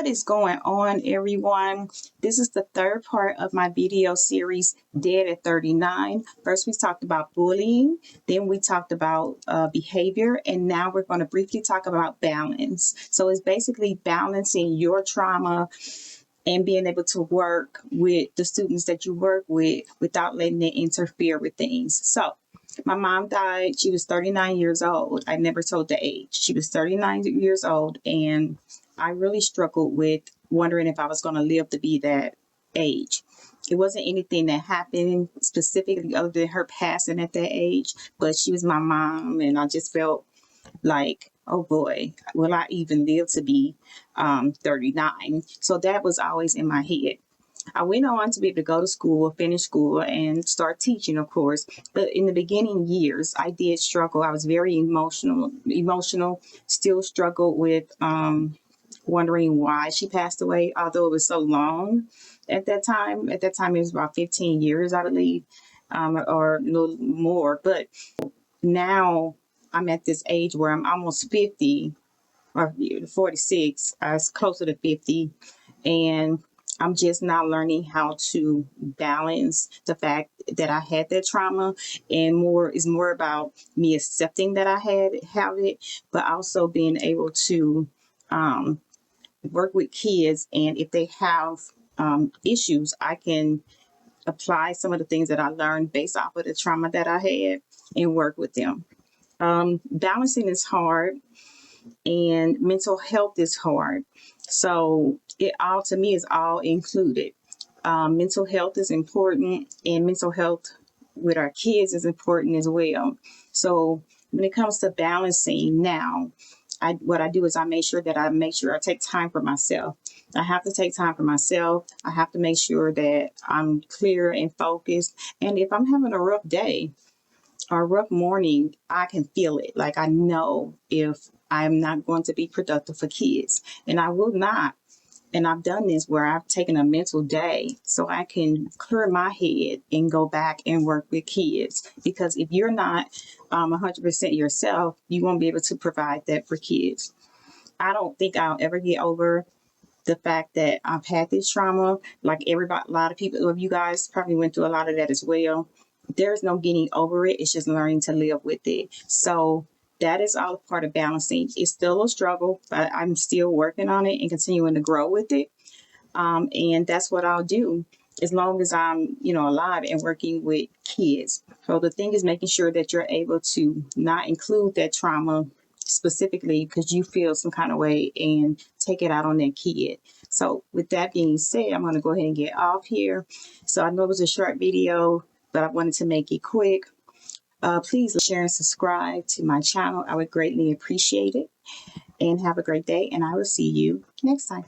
What is going on, everyone? This is the third part of my video series, Dead at 39. First, we talked about bullying, then we talked about behavior, and now we're going to briefly talk about balance. So it's basically balancing your trauma and being able to work with the students that you work with without letting it interfere with things. So my mom died. She was 39 years old. I never told the age. She was 39 years old, and I really struggled with wondering if I was going to live to be that age. It wasn't anything that happened specifically other than her passing at that age, but she was my mom, and I just felt like, oh boy, will I even live to be 39? So that was always in my head. I went on to be able to go to school, finish school, and start teaching, of course. But in the beginning years, I did struggle. I was very emotional, still struggled with wondering why she passed away, although it was so long at that time. At that time, it was about 15 years, I believe, or a little more. But now I'm at this age where I'm almost 50 or 46. I was closer to 50. And I'm just now learning how to balance the fact that I had that trauma, and more about me accepting that I have it, but also being able to work with kids. And if they have issues, I can apply some of the things that I learned based off of the trauma that I had and work with them. Balancing is hard, and mental health is hard. So it all, to me, is all included. Mental health is important, and mental health with our kids is important as well. So when it comes to balancing now, what I do is I make sure I take time for myself. I have to take time for myself. I have to make sure that I'm clear and focused. And if I'm having a rough day or a rough morning, I can feel it. Like, I know if I'm not going to be productive for kids, and I will not. And I've done this where I've taken a mental day so I can clear my head and go back and work with kids. Because if you're not 100% yourself, you won't be able to provide that for kids. I don't think I'll ever get over the fact that I've had this trauma. Like everybody, a lot of people, of you guys probably went through a lot of that as well. There's no getting over it. It's just learning to live with it. So that is all a part of balancing. It's still a struggle, but I'm still working on it and continuing to grow with it. And that's what I'll do as long as I'm, alive and working with kids. So the thing is making sure that you're able to not include that trauma specifically because you feel some kind of way and take it out on that kid. So with that being said, I'm going to go ahead and get off here. So I know it was a short video, but I wanted to make it quick. Please share and subscribe to my channel. I would greatly appreciate it. And have a great day, and I will see you next time.